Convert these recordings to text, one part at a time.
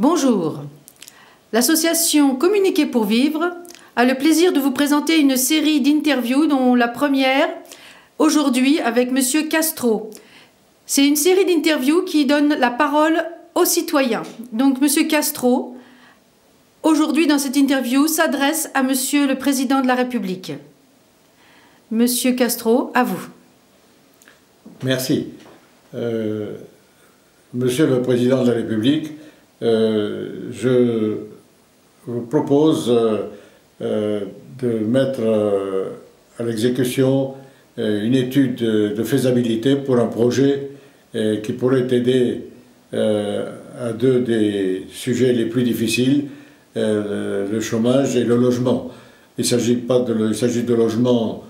Bonjour. L'association Communiquer pour vivre a le plaisir de vous présenter une série d'interviews dont la première aujourd'hui avec Monsieur Castro. C'est une série d'interviews qui donne la parole aux citoyens. Donc Monsieur Castro, aujourd'hui dans cette interview, s'adresse à Monsieur le Président de la République. Monsieur Castro, à vous. Merci. Monsieur le Président de la République, je vous propose de mettre à l'exécution une étude de faisabilité pour un projet qui pourrait aider à deux des sujets les plus difficiles, le chômage et le logement. Il s'agit de logement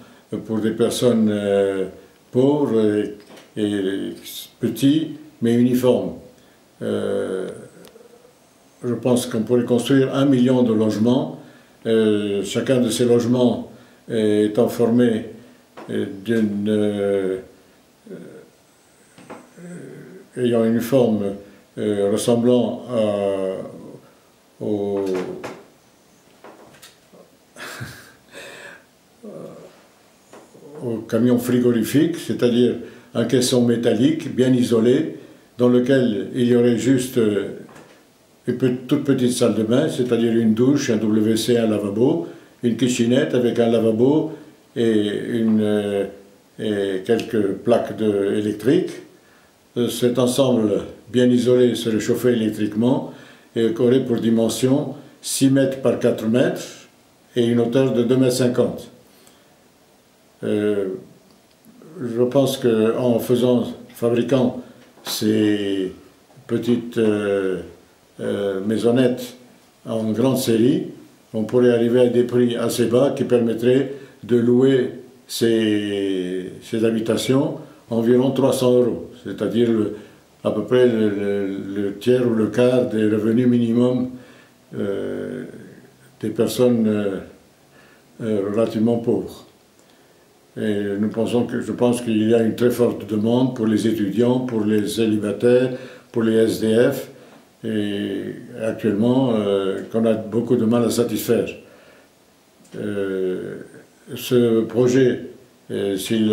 pour des personnes pauvres et petits, mais uniformes. Je pense qu'on pourrait construire 1 million de logements. Chacun de ces logements étant formé ayant une forme ressemblant au camion frigorifique, c'est-à-dire un caisson métallique bien isolé, dans lequel il y aurait juste une toute petite salle de bain, c'est-à-dire une douche, un WC, un lavabo, une kitchenette avec un lavabo et quelques plaques électriques. Cet ensemble bien isolé serait chauffé électriquement et aurait pour dimension 6 mètres par 4 mètres et une hauteur de 2,50 m. Je pense qu'en fabriquant ces petites maisonnettes en grande série, on pourrait arriver à des prix assez bas qui permettraient de louer ces habitations environ 300 €, c'est-à-dire à peu près le tiers ou le quart des revenus minimum des personnes relativement pauvres. Et je pense qu'il y a une très forte demande pour les étudiants, pour les célibataires, pour les SDF, et actuellement qu'on a beaucoup de mal à satisfaire. Ce projet, s'il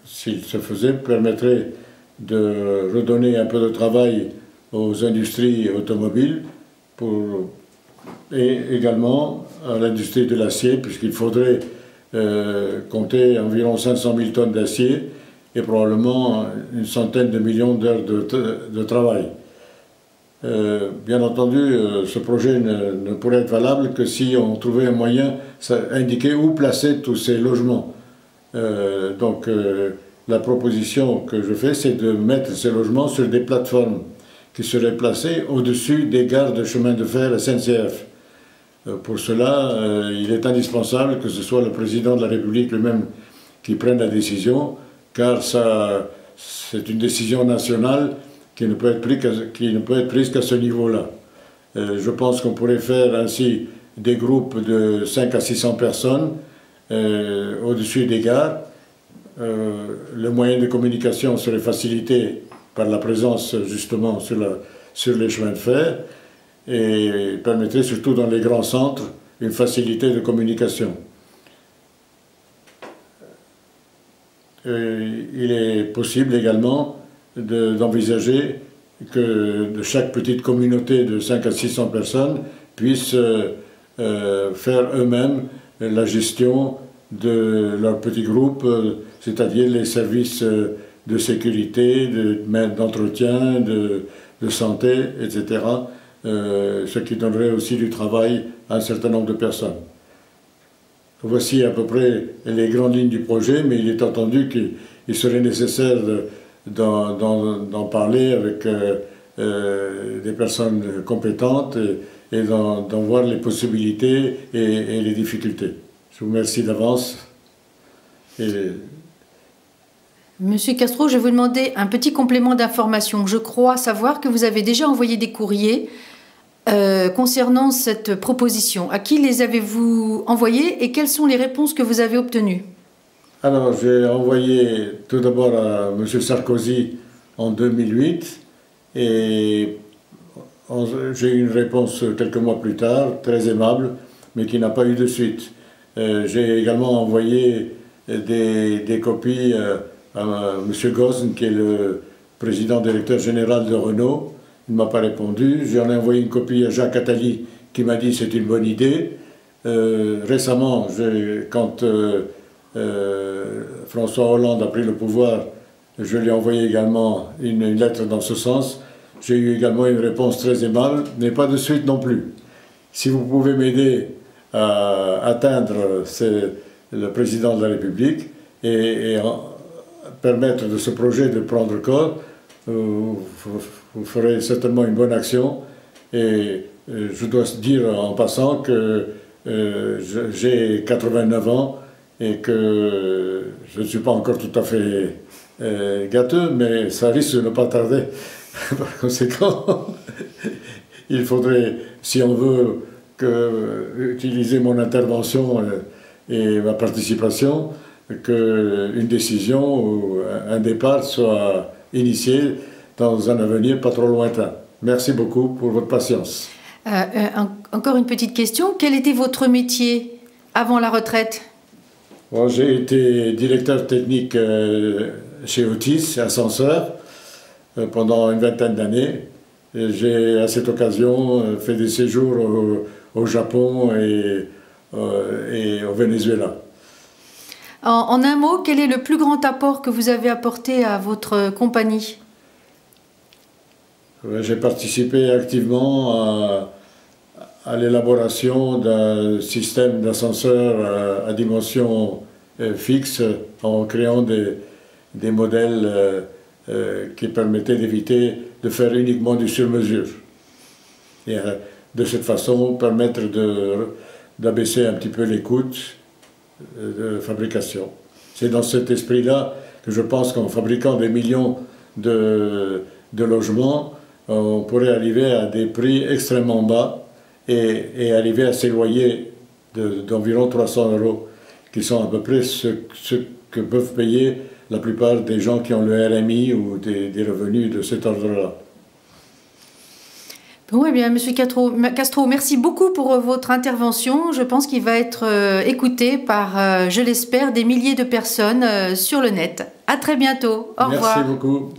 se faisait, permettrait de redonner un peu de travail aux industries automobiles et également à l'industrie de l'acier, puisqu'il faudrait compter environ 500 000 tonnes d'acier et probablement une centaine de millions d'heures de travail. Bien entendu, ce projet ne pourrait être valable que si on trouvait un moyen indiqué où placer tous ces logements. La proposition que je fais, c'est de mettre ces logements sur des plateformes qui seraient placées au-dessus des gares de chemin de fer SNCF. Pour cela, il est indispensable que ce soit le Président de la République lui-même qui prenne la décision, car c'est une décision nationale qui ne peut être prise qu'à ce niveau-là. Je pense qu'on pourrait faire ainsi des groupes de 5 à 600 personnes au-dessus des gares. Le moyen de communication serait facilité par la présence justement sur les chemins de fer et permettrait surtout dans les grands centres une facilité de communication. Il est possible également d'envisager que de chaque petite communauté de 5 à 600 personnes puissent faire eux-mêmes la gestion de leur petit groupe, c'est-à-dire les services de sécurité, d'entretien, de santé, etc., ce qui donnerait aussi du travail à un certain nombre de personnes. Voici à peu près les grandes lignes du projet, mais il est entendu qu'il serait nécessaire d'en parler avec des personnes compétentes et d'en voir les possibilités et les difficultés. Je vous remercie d'avance. Monsieur Castro, je vais vous demander un petit complément d'information. Je crois savoir que vous avez déjà envoyé des courriers concernant cette proposition. À qui les avez-vous envoyés et quelles sont les réponses que vous avez obtenues? Alors, j'ai envoyé tout d'abord à M. Sarkozy en 2008 et j'ai eu une réponse quelques mois plus tard, très aimable, mais qui n'a pas eu de suite. J'ai également envoyé des copies à M. Gosn, qui est le président directeur général de Renault. Il ne m'a pas répondu. J'en ai envoyé une copie à Jacques Attali, qui m'a dit que c'est une bonne idée. Récemment, quand François Hollande a pris le pouvoir, je lui ai envoyé également une lettre dans ce sens. J'ai eu également une réponse très aimable, mais pas de suite non plus. Si vous pouvez m'aider à atteindre le président de la République et permettre de ce projet de prendre corps, vous ferez certainement une bonne action. Et je dois dire en passant que j'ai 89 ans et que je ne suis pas encore tout à fait gâteux, mais ça risque de ne pas tarder. Par conséquent, il faudrait, si on veut utiliser mon intervention et ma participation, qu'une décision ou un départ soit initié dans un avenir pas trop lointain. Merci beaucoup pour votre patience. Encore une petite question. Quel était votre métier avant la retraite? Bon, j'ai été directeur technique chez Otis, ascenseur, pendant une vingtaine d'années. J'ai à cette occasion fait des séjours au Japon et au Venezuela. En un mot, quel est le plus grand apport que vous avez apporté à votre compagnie? J'ai participé activement à l'élaboration d'un système d'ascenseur à dimension fixe en créant des modèles qui permettaient d'éviter de faire uniquement du sur-mesure. Et de cette façon, permettre d'abaisser un petit peu les coûts de fabrication. C'est dans cet esprit-là que je pense qu'en fabriquant des millions de logements, on pourrait arriver à des prix extrêmement bas et arriver à ces loyers d'environ 300 €, qui sont à peu près ce que peuvent payer la plupart des gens qui ont le RMI ou des revenus de cet ordre-là. Bon, eh bien, M. Castro, merci beaucoup pour votre intervention. Je pense qu'il va être écouté par, je l'espère, des milliers de personnes sur le net. À très bientôt. Au revoir. Merci beaucoup.